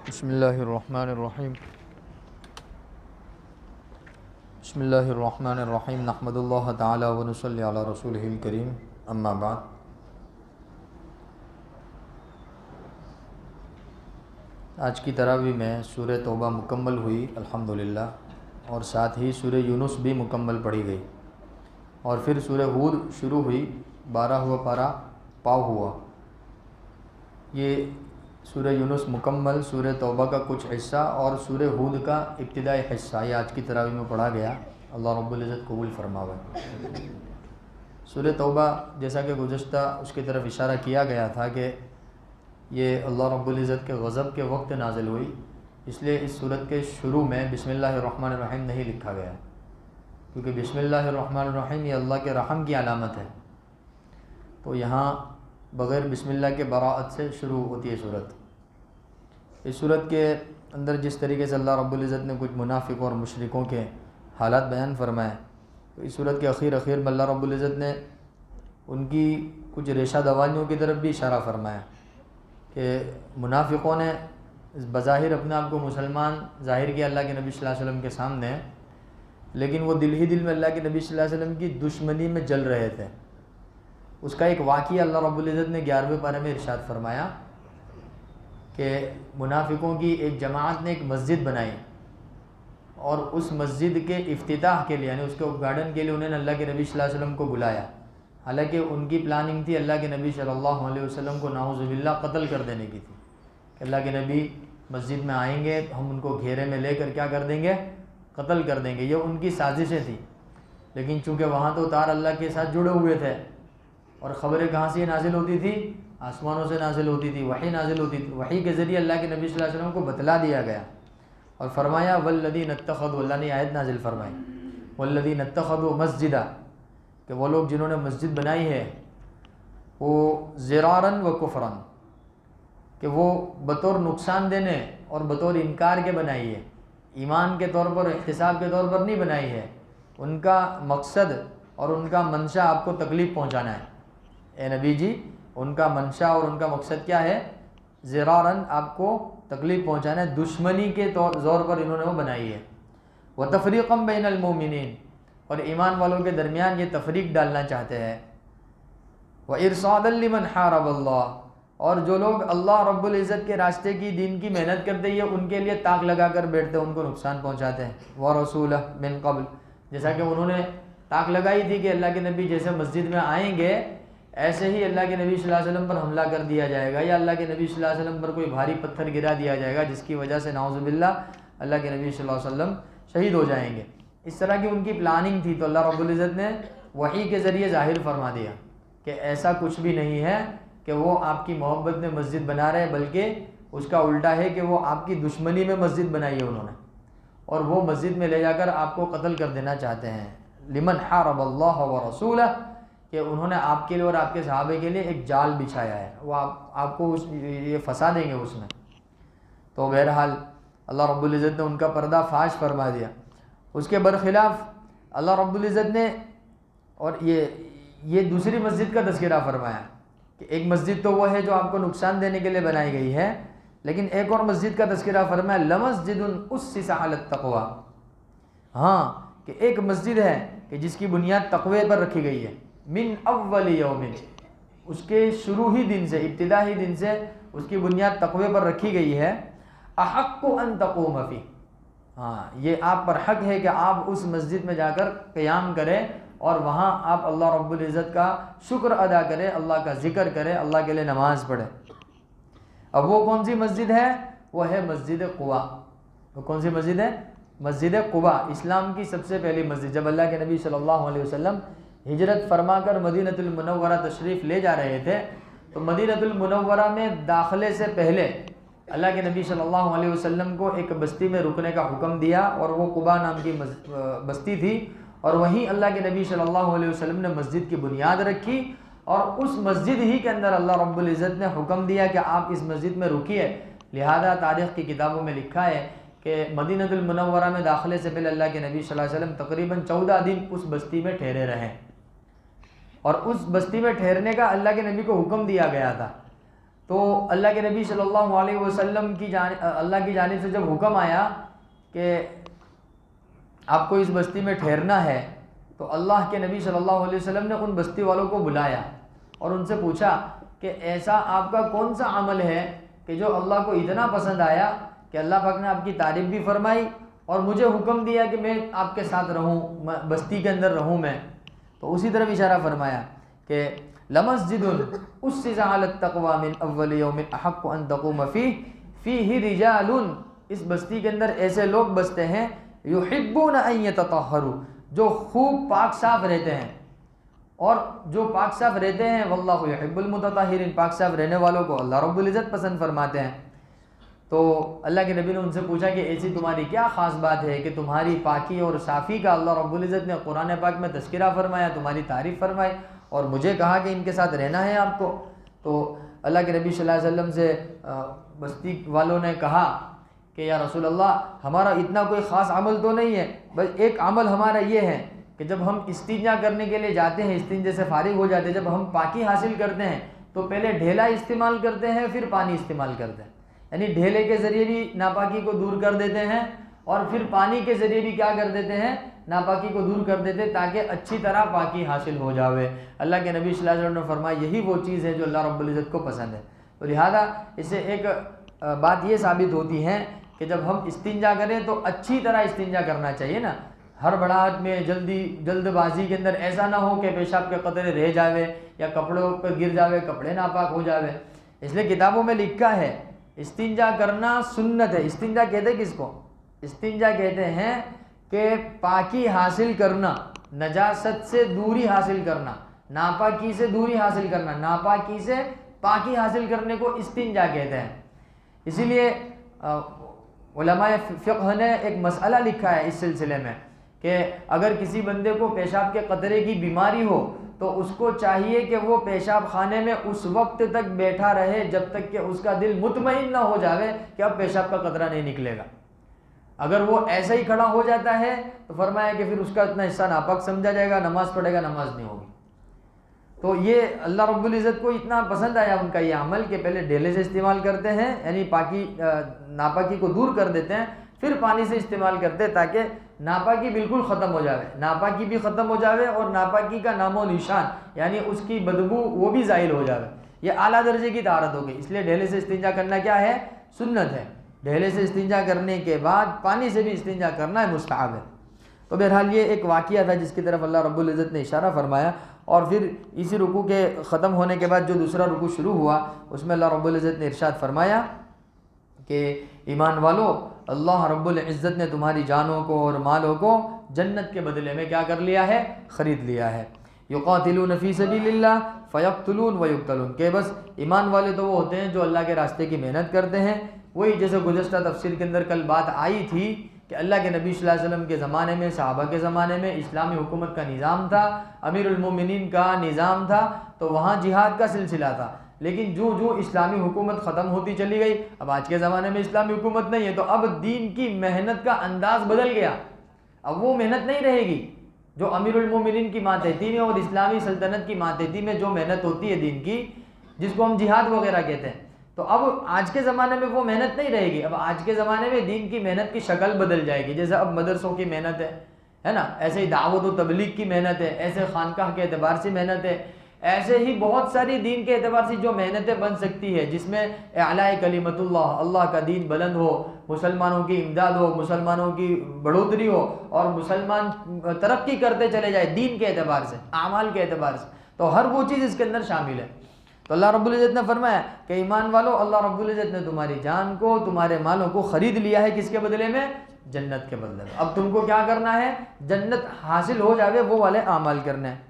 بسم اللہ الرحمن الرحیم بسم اللہ الرحمن الرحیم نحمد اللہ تعالی و نصلی علی رسولہ الکریم اما بعد۔ آج کی تراویح میں سورہ توبہ مکمل ہوئی الحمدللہ، اور ساتھ ہی سورہ یونس بھی مکمل پڑھی گئی، اور پھر سورہ ہود شروع ہوئی، 12واں پارہ پاؤ ہوا۔ یہ سورہ یونس مکمل، سورہ توبہ کا کچھ حصہ اور سورہ ہود کا ابتدائی حصہ یہ آج کی تراویح میں پڑھا گیا۔ اللہ رب العزت قبول فرماوے۔ سورہ توبہ جیسا کہ گزشتہ اس کی طرف اشارہ کیا گیا تھا کہ یہ اللہ رب العزت کے غضب کے وقت نازل ہوئی، اس لیے اس سورت کے شروع میں بسم اللہ الرحمن الرحیم نہیں لکھا گیا، کیونکہ بسم اللہ الرحمن الرحیم یہ اللہ کے رحم کی علامت ہے، تو یہاں بغیر بسم اللہ کے براءت سے شروع ہوتی ہے سورت۔ اس سورت کے اندر جس طریقے سے اللہ رب العزت نے کچھ منافقوں اور مشرکوں کے حالات بیان فرمائے، تو اس سورت کے اخیر میں اللہ رب العزت نے ان کی کچھ ریشہ دوانیوں کی طرف بھی اشارہ فرمایا کہ منافقوں نے بظاہر اپنے آپ کو مسلمان ظاہر کیا اللہ کے نبی صلی اللہ علیہ وسلم کے سامنے، لیکن وہ دل ہی دل میں اللہ کے نبی صلی اللہ علیہ وسلم کی دشمنی میں جل رہے تھے۔ اس کا ایک واقعہ اللہ رب العزت نے 11ویں پارے میں ارشاد فرمایا کہ منافقوں کی ایک جماعت نے ایک مسجد بنائی، اور اس مسجد کے افتتاح کے لیے یعنی اس کے اُدگھاٹن کے لیے انہوں نے اللہ کے نبی صلی اللہ علیہ وسلم کو بلایا، حالانکہ ان کی پلاننگ تھی اللہ کے نبی صلی اللہ علیہ وسلم کو نعوذ باللہ قتل کر دینے کی تھی، کہ اللہ کے نبی مسجد میں آئیں گے ہم ان کو گھیرے میں لے کر کیا کر دیں گے، قتل کر دیں گے۔ یہ ان کی سازشیں تھیں، لیکن چونکہ وہاں تو تار اللہ کے ساتھ جڑے ہوئے تھے، اور خبریں کہاں سے نازل ہوتی تھی؟ آسمانوں سے نازل ہوتی تھی، وحی نازل ہوتی تھی، وحی کے ذریعے اللہ کے نبی صلی اللہ علیہ وسلم کو بتلا دیا گیا، اور فرمایا والذین اتخذوا، اللہ نے آیت نازل فرمائی والذین اتخذوا مسجدا، کہ وہ لوگ جنہوں نے مسجد بنائی ہے وہ ضرارا و کفرا، کہ وہ بطور نقصان دینے اور بطور انکار کے بنائی ہے، ایمان کے طور پر احتساب کے طور پر نہیں بنائی ہے، ان کا مقصد اور ان کا منشا آپ کو تکلیف پہنچانا ہے۔ اے نبی جی، ان کا منشا اور ان کا مقصد کیا ہے؟ ضرارن، آپ کو تکلیف پہنچانا ہے، دشمنی کے زور پر انہوں نے وہ بنائی ہے۔ وتفریقا بین المؤمنین، اور ایمان والوں کے درمیان یہ تفریق ڈالنا چاہتے ہیں۔ وارصادا لمن حارب اللہ، اور جو لوگ اللہ رب العزت کے راستے کی دین کی محنت کرتے ہیں ان کے لیے تاک لگا کر بیٹھتے ہیں، ان کو نقصان پہنچاتے ہیں۔ ورسولہ من قبل، جیسا کہ انہوں نے تاک لگائی تھی کہ اللہ کے نبی جیسے مسجد میں آئیں گے ایسے ہی اللہ کے نبی صلی اللہ علیہ وسلم پر حملہ کر دیا جائے گا، یا اللہ کے نبی صلی اللہ علیہ وسلم پر کوئی بھاری پتھر گرا دیا جائے گا جس کی وجہ سے نعوذ باللہ اللہ کے نبی صلی اللہ علیہ وسلم شہید ہو جائیں گے۔ اس طرح کی ان کی پلاننگ تھی، تو اللہ رب العزت نے وحی کے ذریعے ظاہر فرما دیا کہ ایسا کچھ بھی نہیں ہے کہ وہ آپ کی محبت میں مسجد بنا رہے، بلکہ اس کا الٹا ہے کہ وہ آپ کی دشمنی میں مسجد بنائی ہے انہوں نے، اور وہ مسجد میں لے جا کر آپ کو قتل کر دینا چاہتے ہیں۔ لمن حارب اللہ ورسولہ، کہ انہوں نے آپ کے لیے اور آپ کے صحابہ کے لیے ایک جال بچھایا ہے، وہ آپ کو یہ پھنسا دیں گے اس میں۔ تو بہرحال اللہ رب العزت نے ان کا پردہ فاش فرما دیا۔ اس کے برخلاف اللہ رب العزت نے اور یہ دوسری مسجد کا تذکرہ فرمایا کہ ایک مسجد تو وہ ہے جو آپ کو نقصان دینے کے لیے بنائی گئی ہے، لیکن ایک اور مسجد کا تذکرہ فرمایا لمسجد اسس علی التقوی، ہاں کہ ایک مسجد ہے کہ جس کی بنیاد تقوی پر رکھی گئی ہے، من اول یوم، اس کے شروع ہی دن سے، ابتدائی دن سے اس کی بنیاد تقوی پر رکھی گئی ہے۔ احق ان تقوم فی، ہاں یہ آپ پر حق ہے کہ آپ اس مسجد میں جا کر قیام کریں اور وہاں آپ اللہ رب العزت کا شکر ادا کریں، اللہ کا ذکر کریں، اللہ کے لیے نماز پڑھیں۔ اب وہ کون سی مسجد ہے؟ وہ ہے مسجد قباء۔ وہ کون سی مسجد ہے؟ مسجد قباء، اسلام کی سب سے پہلی مسجد۔ جب اللہ کے نبی صلی اللہ علیہ وسلم ہجرت فرما کر مدینہ المنورہ تشریف لے جا رہے تھے، تو مدینہ المنورہ میں داخلے سے پہلے اللہ کے نبی صلی اللہ علیہ وسلم کو ایک بستی میں رکنے کا حکم دیا، اور وہ قباء نام کی بستی تھی، اور وہیں اللہ کے نبی صلی اللہ علیہ وسلم نے مسجد کی بنیاد رکھی، اور اس مسجد ہی کے اندر اللہ رب العزت نے حکم دیا کہ آپ اس مسجد میں رکیے۔ لہذا تاریخ کی کتابوں میں لکھا ہے کہ مدینہ المنورہ میں داخلے سے پہلے اللہ کے نبی صلی اللہ علیہ وسلم تقریباً 14 دن اس بستی میں ٹھہرے رہے، اور اس بستی میں ٹھہرنے کا اللہ کے نبی کو حکم دیا گیا تھا۔ تو اللہ کے نبی صلی اللہ علیہ وسلم کی اللہ کی جانب سے جب حکم آیا کہ آپ کو اس بستی میں ٹھہرنا ہے، تو اللہ کے نبی صلی اللہ علیہ وسلم نے ان بستی والوں کو بلایا اور ان سے پوچھا کہ ایسا آپ کا کون سا عمل ہے کہ جو اللہ کو اتنا پسند آیا کہ اللہ پاک نے آپ کی تعریف بھی فرمائی اور مجھے حکم دیا کہ میں آپ کے ساتھ رہوں، بستی کے اندر رہوں میں۔ تو اسی طرف اشارہ فرمایا کہ لمسجد اسس علی التقوی من اول یوم احق ان تقوم فیہ رجال، اس بستی کے اندر ایسے لوگ بستے ہیں یحبون ان یتطہروا، جو خوب پاک صاف رہتے ہیں، اور جو پاک صاف رہتے ہیں واللہ یحب المتطہرین، پاک صاف رہنے والوں کو اللہ رب العزت پسند فرماتے ہیں۔ تو اللہ کے نبی نے ان سے پوچھا کہ ایسی تمہاری کیا خاص بات ہے کہ تمہاری پاکی اور صافی کا اللہ رب العزت نے قرآن پاک میں تذکرہ فرمایا، تمہاری تعریف فرمائی، اور مجھے کہا کہ ان کے ساتھ رہنا ہے آپ کو۔ تو اللہ کے نبی صلی اللہ علیہ وسلم سے بستی والوں نے کہا کہ یا رسول اللہ، ہمارا اتنا کوئی خاص عمل تو نہیں ہے، بس ایک عمل ہمارا یہ ہے کہ جب ہم استنجا کرنے کے لیے جاتے ہیں، استنجے سے فارغ ہو جاتے ہیں، جب ہم پاکی حاصل کرتے ہیں تو پہلے ڈھیلا استعمال کرتے ہیں، پھر پانی استعمال کرتے ہیں، یعنی ڈھیلے کے ذریعے بھی ناپاکی کو دور کر دیتے ہیں اور پھر پانی کے ذریعے بھی کیا کر دیتے ہیں، ناپاکی کو دور کر دیتے ہیں تاکہ اچھی طرح پاکی حاصل ہو جاوے۔ اللہ کے نبی صلی اللہ علیہ وسلم نے فرمایا یہی وہ چیز ہے جو اللہ رب العزت کو پسند ہے۔ تو لہذا اس سے ایک بات یہ ثابت ہوتی ہے کہ جب ہم استنجا کریں تو اچھی طرح استنجا کرنا چاہیے نا، ہڑبڑاہٹ میں جلد بازی کے اندر ایسا نہ ہو کہ پیشاب کے قطرے رہ جاوے یا کپڑوں پر گر جاوے، کپڑے ناپاک ہو جاوے۔ اس لیے کتابوں میں لکھا ہے استنجا کرنا سنت ہے۔ استنجا کہتے ہیں کس کو؟ استنجا کہتے ہیں کہ پاکی حاصل کرنا، نجاست سے دوری حاصل کرنا، ناپاکی سے دوری حاصل کرنا، ناپاکی سے پاکی حاصل کرنے کو استنجا کہتے ہیں۔ اسی لیے علماء فقہ نے ایک مسئلہ لکھا ہے اس سلسلے میں کہ اگر کسی بندے کو پیشاب کے قطرے کی بیماری ہو تو اس کو چاہیے کہ وہ پیشاب خانے میں اس وقت تک بیٹھا رہے جب تک کہ اس کا دل مطمئن نہ ہو جاوے کہ اب پیشاب کا قطرہ نہیں نکلے گا۔ اگر وہ ایسا ہی کھڑا ہو جاتا ہے تو فرمایا کہ پھر اس کا اتنا حصہ ناپاک سمجھا جائے گا، نماز پڑھے گا، نماز نہیں ہوگی۔ تو یہ اللہ رب العزت کو اتنا پسند آیا ان کا یہ عمل کہ پہلے ڈھیلے سے استعمال کرتے ہیں، یعنی ناپاکی کو دور کر دیتے ہیں، پھر پانی سے استعمال کرتے ہیں تاکہ ناپاکی بالکل ختم ہو جاوے، ناپاکی بھی ختم ہو جاوے اور ناپاکی کا نام و نشان یعنی اس کی بدبو وہ بھی زائل ہو جاوے۔ یہ اعلیٰ درجے کی طہارت ہو گئی، اس لیے ڈھیلے سے استنجا کرنا کیا ہے؟ سنت ہے۔ ڈھیلے سے استنجا کرنے کے بعد پانی سے بھی استنجا کرنا ہے، مستحب ہے۔ تو بہرحال یہ ایک واقعہ تھا جس کی طرف اللہ رب العزت نے اشارہ فرمایا، اور پھر اسی رکوع کے ختم ہونے کے بعد جو دوسرا رکوع شروع ہوا اس میں اللہ رب العزت نے ارشاد فرمایا کہ ایمان والو، اللہ رب العزت نے تمہاری جانوں کو اور مالوں کو جنت کے بدلے میں کیا کر لیا ہے؟ خرید لیا ہے۔ یقاتلون فی سبیل اللہ فیقتلون ویقتلون، کہ بس ایمان والے تو وہ ہوتے ہیں جو اللہ کے راستے کی محنت کرتے ہیں۔ وہی جیسے گزشتہ تفسیر کے اندر کل بات آئی تھی کہ اللہ کے نبی صلی اللہ علیہ وسلم کے زمانے میں، صحابہ کے زمانے میں اسلامی حکومت کا نظام تھا، امیر المومنین کا نظام تھا، تو وہاں جہاد کا سلسلہ تھا۔ لیکن جو اسلامی حکومت ختم ہوتی چلی گئی، اب آج کے زمانے میں اسلامی حکومت نہیں ہے، تو اب دین کی محنت کا انداز بدل گیا۔ اب وہ محنت نہیں رہے گی جو امیر المومنین کی ماتحتی میں اور اسلامی سلطنت کی ماتحتی میں جو محنت ہوتی ہے دین کی، جس کو ہم جہاد وغیرہ کہتے ہیں، تو اب آج کے زمانے میں وہ محنت نہیں رہے گی۔ اب آج کے زمانے میں دین کی محنت کی شکل بدل جائے گی، جیسے اب مدرسوں کی محنت ہے نا، ایسے ہی دعوت و تبلیغ کی محنت ہے، ایسے خانقاہ کے اعتبار سے محنت ہے، ایسے ہی بہت ساری دین کے اعتبار سے جو محنتیں بن سکتی ہے جس میں اعلاء کلمت اللہ، اللہ کا دین بلند ہو، مسلمانوں کی امداد ہو، مسلمانوں کی بڑھوتری ہو اور مسلمان ترقی کرتے چلے جائے دین کے اعتبار سے، اعمال کے اعتبار سے، تو ہر وہ چیز اس کے اندر شامل ہے۔ تو اللہ رب العزت نے فرمایا کہ ایمان والو، اللہ رب العزت نے تمہاری جان کو، تمہارے مالوں کو خرید لیا ہے، کس کے بدلے میں؟ جنت کے بدلے میں۔ اب تم کو کیا کرنا ہے؟ جنت حاصل ہو جاوے وہ والے اعمال کرنے ہیں۔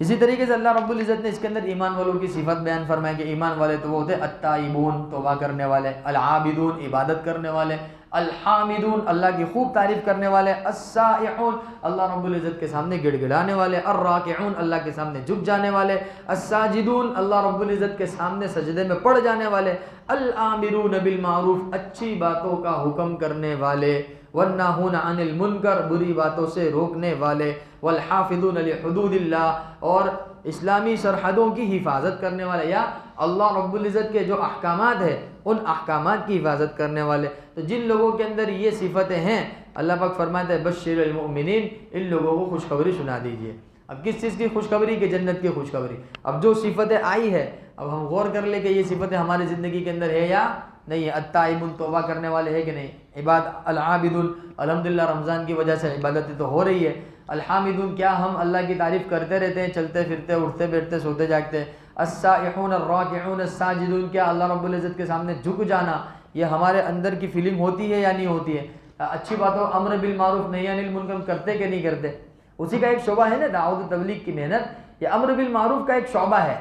اسی طریقے سے اللہ رب العزت نے اس کے اندر ایمان والوں کی صفت بیان فرمایا کہ ایمان والے تو وہ ہوتے التائبون، توبہ کرنے والے، العابدون، عبادت کرنے والے، الحامدون، اللہ کی خوب تعریف کرنے والے، السائحون، اللہ رب العزت کے سامنے گڑ گڑانے والے، الراکعون، اللہ کے سامنے جھک جانے والے، الساجدون، اللہ رب العزت کے سامنے سجدے میں پڑ جانے والے، الآمرون بالمعروف، اچھی باتوں کا حکم کرنے والے، والناہون عن المنکر، بری باتوں سے روکنے والے، والحافظون لحدود اللہ، اور اسلامی سرحدوں کی حفاظت کرنے والے، یا اللہ رب العزت کے جو احکامات ہیں ان احکامات کی حفاظت کرنے والے. تو جن لوگوں کے اندر یہ صفتیں ہیں اللہ پاک فرماتا ہے بشر المؤمنین، ان لوگوں کو خوشخبری سنا دیجیے. اب کس چیز کی خوشخبری؟ کہ جنت کی خوشخبری. اب جو صفتیں آئی ہے اب ہم غور کر لیں کہ یہ صفتیں ہماری زندگی کے اندر ہے یا نہیں ہے. التائبون، توبہ کرنے والے ہے کہ نہیں. العابدون، الحمدللہ رمضان کی وجہ سے عبادتیں تو ہو رہی ہے. الحامدون، کیا ہم اللہ کی تعریف کرتے رہتے ہیں چلتے پھرتے اٹھتے بیٹھتے سوتے جاگتے. السائحون الراکعون الساجدون، کیا اللہ رب العزت کے سامنے جھک جانا یہ ہمارے اندر کی فیلنگ ہوتی ہے یا نہیں ہوتی ہے. اچھی باتوں امر بالمعروف نہی عن المنکر کرتے کہ نہیں کرتے. اسی کا ایک شعبہ ہے نا دعوت و تبلیغ کی محنت، یہ امر بالمعروف کا ایک شعبہ ہے.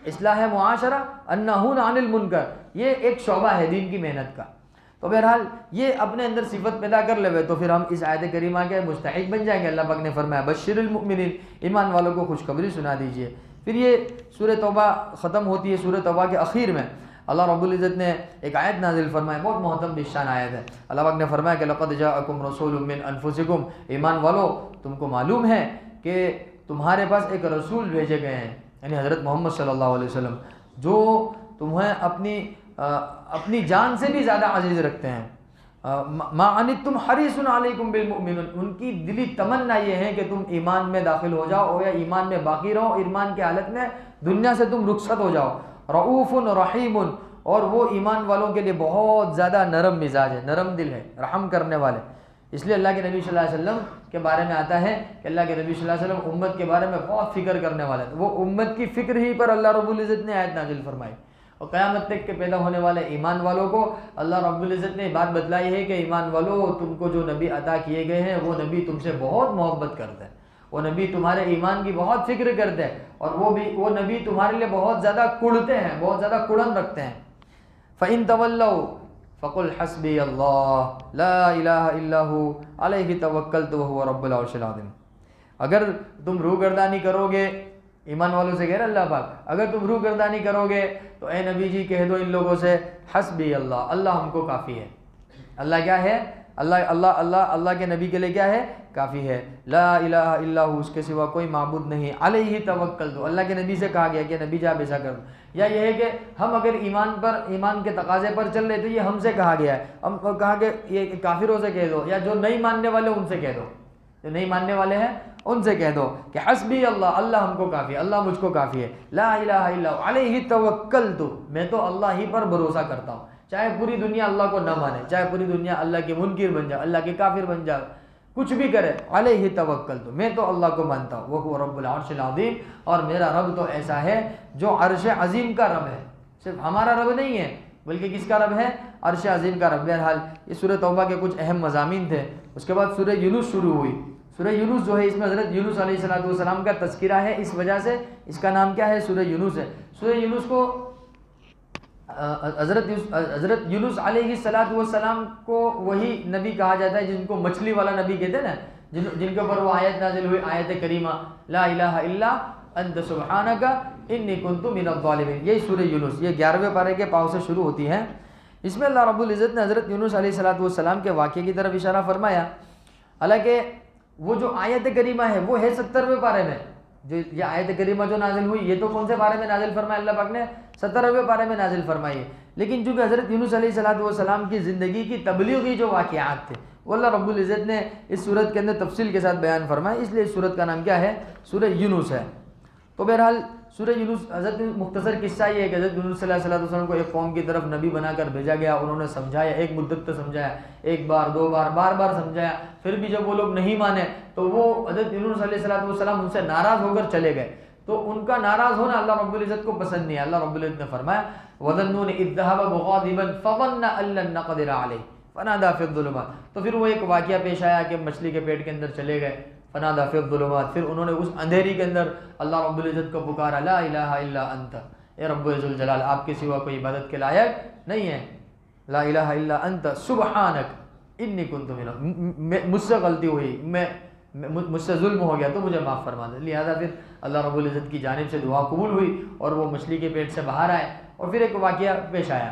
اصلاح معاشرہ، النہون عن المنکر، یہ ایک شعبہ ہے دین کی محنت کا. تو بہرحال یہ اپنے اندر صفت پیدا کر لے تو پھر ہم اس آیت کریمہ کے مستحق بن جائیں گے. اللہ پاک نے فرمایا بشر المؤمنین، ایمان والوں کو خوشخبری سنا دیجیے. پھر یہ سورہ توبہ ختم ہوتی ہے. سورہ توبہ کے اخیر میں اللہ رب العزت نے ایک آیت نازل فرمائی، بہت محترم بشان آیت ہے. اللہ پاک نے فرمایا کہ لقد جاءکم رسول من انفسکم، ایمان والو تم کو معلوم ہے کہ تمہارے پاس ایک رسول بھیجے گئے ہیں، یعنی حضرت محمد صلی اللہ علیہ وسلم، جو تمہیں اپنی جان سے بھی زیادہ عزیز رکھتے ہیں. ما عنتم حریص علیکم بالمؤمنین، ان کی دلی تمنا یہ ہے کہ تم ایمان میں داخل ہو جاؤ یا ایمان میں باقی رہو، ایمان کی حالت میں دنیا سے تم رخصت ہو جاؤ. رؤوف رحیم، اور وہ ایمان والوں کے لیے بہت زیادہ نرم مزاج ہے، نرم دل ہے، رحم کرنے والے. اس لیے اللہ کے نبی صلی اللہ علیہ وسلم کے بارے میں آتا ہے کہ اللہ کے نبی صلی اللہ علیہ وسلم امت کے بارے میں بہت فکر کرنے والے تھے. وہ امت کی فکر ہی پر اللہ رب العزت نے آیت نازل فرمائی. اور قیامت تک کے پیدا ہونے والے ایمان والوں کو اللہ رب العزت نے بات بتلائی ہے کہ ایمان والو تم کو جو نبی عطا کیے گئے ہیں وہ نبی تم سے بہت محبت کرتے ہیں، وہ نبی تمہارے ایمان کی بہت فکر کرتے ہیں، اور وہ نبی تمہارے لیے بہت زیادہ کڑتے ہیں، بہت زیادہ کڑن رکھتے ہیں. فَإِن تَوَلَّوْا فَقُلْ حَسْبِيَ اللَّهُ لَا إِلَٰهَ إِلَّا هُوَ عَلَيْهِ تَوَكَّلْتُ وَهُوَ رَبُّ الْعَرْشِ الْعَظِيمِ. اگر تم روگردانی کرو گے، ایمان والوں سے کہہ رہے اللہ پاک، اگر تم روگردانی کرو گے تو اے نبی جی کہہ دو ان لوگوں سے حسبی اللہ، اللہ ہم کو کافی ہے. اللہ کیا ہے؟ اللہ کے نبی کے لیے کیا ہے؟ کافی ہے. لا الہ الا ہو، اس کے سوا کوئی معبود نہیں. علیہ توکلت، اللہ کے نبی سے کہا گیا کہ نبی جا ایسا کر. یا یہ ہے کہ ہم اگر ایمان کے تقاضے پر چل رہے تو یہ ہم سے کہا گیا ہے، ہم کہا کہ یہ کافروں سے کہہ دو، یا جو نہیں ماننے والے ان سے کہہ دو، جو نہیں ماننے والے ہیں ان سے کہہ دو کہ حسبی اللہ، اللہ ہم کو کافی ہے، اللہ مجھ کو کافی ہے. لا الہ الا ہو علیہ توکلت، میں تو اللہ ہی پر بھروسہ کرتا ہوں. چاہے پوری دنیا اللہ کو نہ مانے، چاہے پوری دنیا اللہ کے منکر بن جائے، اللہ کے کافر بن جائے، کچھ بھی کرے، علیہ توکلت، میں تو اللہ کو مانتا ہوں. وہ رب العرش العظیم، اور میرا رب تو ایسا ہے جو عرش عظیم کا رب ہے. صرف ہمارا رب نہیں ہے بلکہ کس کا رب ہے؟ عرش عظیم کا رب. بہرحال یہ سورہ توبہ کے کچھ اہم مضامین تھے. اس کے بعد سورہ یونس شروع ہوئی. سورہ یونس جو ہے اس میں حضرت یونس علیہ السلام کا تذکرہ ہے، اس وجہ سے اس کا نام کیا ہے؟ سورہ یونس ہے. سورہ یونس کو حضرت یونس علیہ السلام کو وہی نبی کہا جاتا ہے جن کو مچھلی والا نبی کہتے ہیں نا، جن کے اوپر وہ آیت نازل ہوئی، آیت کریمہ لا الہ الا انت سبحانک انی کنت من الظالمین. یہی سورہ یونس، یہ 11ویں پارے کے پاؤں سے شروع ہوتی ہے. اس میں اللہ رب العزت نے حضرت یونس علیہ السلام کے واقعے کی طرف اشارہ فرمایا. حالانکہ وہ جو آیت کریمہ ہے وہ ہے 70ویں پارے میں. جو یہ آیت کریمہ جو نازل ہوئی یہ تو کون سے پارے میں نازل فرمایا؟ اللہ پاک نے 70ویں پارے میں نازل فرمائی ہے. لیکن چونکہ حضرت یونس علیہ السلام کی زندگی کی تبلیغی جو واقعات تھے وہ اللہ رب العزت نے اس صورت کے اندر تفصیل کے ساتھ بیان فرمایا، اس لیے اس صورت کا نام کیا ہے؟ سورہ یونس ہے. تو بہرحال سورہ یونس حضرت مختصر قصہ یہ ہے کہ حضرت یونس صلی اللہ علیہ وسلم کو ایک قوم کی طرف نبی بنا کر بھیجا گیا. انہوں نے سمجھایا، ایک مدت تک سمجھایا، ایک بار دو بار بار بار سمجھایا. پھر بھی جب وہ لوگ نہیں مانے تو وہ حضرت یونس علیہ السلام ان سے ناراض ہو کر چلے گئے. تو ان کا ناراض ہونا اللہ رب العزت کو پسند نہیں ہے. اللہ رب العزت نے فرمایا وَظَنُّونِ إِذْ ذَهَبَ مُغَاضِبًا فَظَنَّ أَن لَّن نَّقْدِرَ عَلَيْهِ فَنَادَىٰ فِي الظُّلُمَاتِ. تو پھر وہ ایک واقعہ پیش آیا کہ مچھلی کے پیٹ کے اندر چلے گئے. فَنَادَىٰ فِي الظُّلُمَاتِ، پھر انہوں نے اس اندھیری کے اندر اللہ رب العزت کو پکارا، لا الہ الا انت، اے رب ذوالجلال آپ کے سوا کوئی عبادت کے لائق نہیں ہے. لا الہ الا انت سبحانک انی کنت من، مجھ سے غلطی ہوئی، مجھ سے ظلم ہو گیا تو مجھے معاف فرما دے. لہذا پھر اللہ رب العزت کی جانب سے دعا قبول ہوئی اور وہ مچھلی کے پیٹ سے باہر آئے اور پھر ایک واقعہ پیش آیا.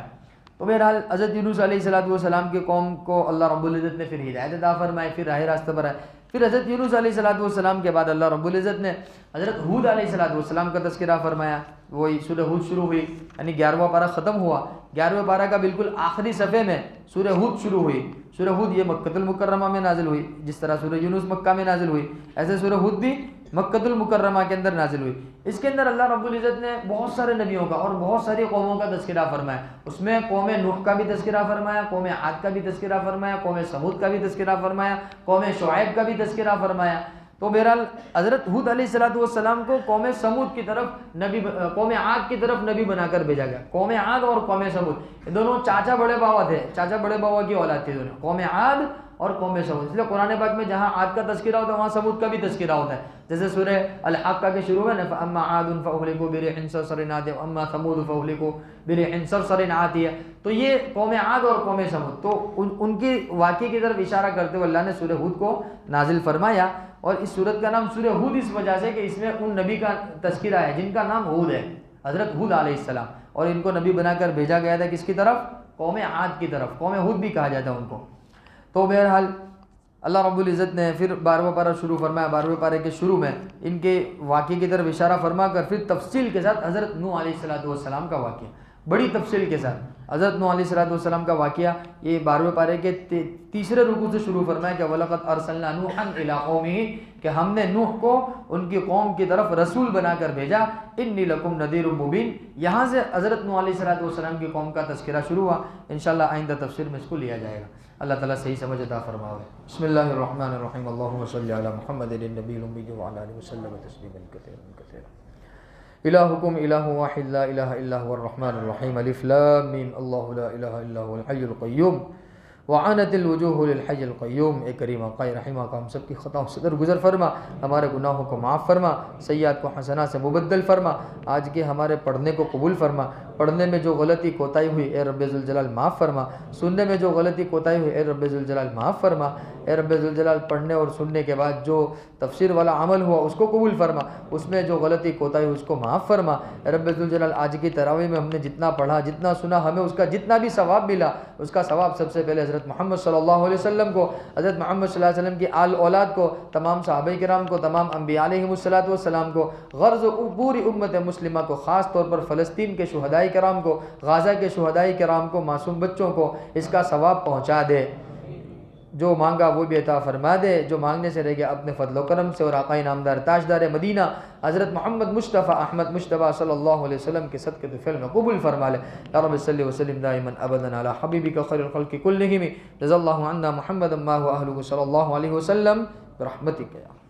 تو بہرحال حضرت یونس علیہ السلام کی قوم کو اللہ رب العزت نے پھر ہدایت عطا فرمائی، پھر راہ راستہ پر آئے. پھر حضرت یونس علیہ السلام کے بعد اللہ رب العزت نے حضرت ہود علیہ السلام کا تذکرہ فرمایا. وہی سورہ ہود شروع ہوئی، یعنی 11واں پارہ ختم ہوا، 11ویں پارہ کا بالکل آخری صفحے میں سورہ ہود شروع ہوئی. سورہ ہود یہ مکہ المکرمہ میں نازل ہوئی، جس طرح سورہ یونس مکہ میں نازل ہوئی، ایسے سورہ ہود بھی مکہ المکرمہ کے اندر نازل ہوئی. اس کے اندر اللہ رب العزت نے بہت سارے نبیوں کا اور بہت ساری قوموں کا تذکرہ فرمایا. اس میں قوم نوح کا بھی تذکرہ فرمایا، قوم عاد کا بھی تذکرہ فرمایا، قوم سمود کا بھی تذکرہ فرمایا، قوم شعیب کا بھی تذکرہ فرمایا. تو بہرحال حضرت ہود علیہ السلام کو قوم سمود کی طرف نبی، قوم عاد کی طرف نبی بنا کر بھیجا گیا. قوم عاد اور قوم سمود یہ دونوں چاچا بڑے باوا تھے، چاچا بڑے باوا کی اولاد تھی دونوں، قوم عاد اور قوم سمود. اس لیے قرآن پاک میں جہاں عاد کا تذکرہ ہوتا ہے وہاں سمود کا بھی تذکرہ ہوتا ہے. جیسے سورہ الحاقہ کے شروع میں فَأَمَّا عَادٌ فَأُهْلِكُوا بِرِيحٍ صَرْصَرٍ عَاتِيَةٍ وَأَمَّا ثَمُودُ فَأُهْلِكُوا بِرِيحٍ صَرْصَرٍ عَاتِيَةٍ. تو یہ قوم عاد اور قوم سمود، تو ان کی واقعے کی طرف اشارہ کرتے ہوئے اللہ نے سورہ ہود کو نازل فرمایا. اور اس سورت کا نام سورہ ہود اس وجہ سے کہ اس میں ان نبی کا تذکرہ ہے جن کا نام ہود ہے، حضرت ہود علیہ السلام. اور ان کو نبی بنا کر بھیجا گیا تھا کس کی طرف؟ قوم عاد کی طرف. قوم ہود بھی کہا جاتا ہے ان کو. تو بہرحال اللہ رب العزت نے پھر 12واں پارہ شروع فرمایا. 12ویں پارے کے شروع میں ان کے واقعے کی طرف اشارہ فرما کر پھر تفصیل کے ساتھ حضرت نوح علیہ السلام کا واقعہ، بڑی تفصیل کے ساتھ حضرت نوح علیہ السلام کا واقعہ یہ 12ویں پارے کے تیسرے رکوع سے شروع فرمایا کہ وَلَقَدْ أَرْسَلْنَا نُوحًا إِلَىٰ قَوْمِهِ، کہ ہم نے نوح کو ان کی قوم کی طرف رسول بنا کر بھیجا. إِنِّي لَكُمْ نَذِيرٌ مُّبِينٌ. یہاں سے حضرت نوح علیہ السلام کی قوم کا تذکرہ شروع ہوا. انشاءاللہ آئندہ تفسیر میں اس کو لیا جائے گا. اللہ تعالیٰ صحیح سمجھ عطا فرمائے. بسم اللہ الرحمن الرحیم. اللہم صلی علی محمد النبی الامی وعلی آلہ وسلم تسلیما کثیرا کثیرا. الہکم الہ واحد لا الہ الا هو الرحمن الرحیم. الف لام میم. اللہ لا الہ الا هو الحی القیوم وعنت الوجوہ للحی القیوم. اے کریم آقا رحمہ کا ہم سب کی خطاؤں سے درگزر فرما، ہمارے گناہوں کو معاف فرما، سیئات کو حسنات سے مبدل فرما، آج کے ہمارے پڑھنے کو قبول فرما، پڑھنے میں جو غلطی کوتاہی ہوئی اے رب ذوالجلال معاف فرما، سننے میں جو غلطی کوتاہی ہوئی اے رب ذوالجلال معاف فرما. اے رب ذوالجلال پڑھنے اور سننے کے بعد جو تفسیر والا عمل ہوا اس کو قبول فرما، اس میں جو غلطی کوتاہی ہوئی اس کو معاف فرما. اے رب ذوالجلال آج کی تراویح میں ہم نے جتنا پڑھا، جتنا سنا، ہمیں اس کا جتنا بھی ثواب ملا اس کا ثواب سب سے پہلے حضرت محمد صلی اللہ علیہ وسلم کو، حضرت محمد صلی اللہ علیہ وسلم کی آل اولاد کو، تمام صحابہ کرام کو، تمام انبیاء علیہم السلام کو، غرض پوری امت مسلمہ کو، خاص طور پر فلسطین کے شہداء کرام کو، غازہ کے شہداء کرام کو، معصوم بچوں کو اس کا ثواب پہنچا دے. جو مانگا وہ بھی عطا فرما دے، جو مانگنے سے رہ گیا اپنے فضل و کرم سے اور آقا نامدار تاجدار مدینہ حضرت محمد مصطفیٰ احمد مصطفیٰ صلی اللہ علیہ وسلم کے صدقے تو فعل میں قبول فرما لے. یا رب صلی وسلم دائما ابدا علی حبیبک خیر الخلق کلہم. جزا اللہ عنا محمد ما هو اہلہ صلی اللہ علیہ وسلم برحمتک یا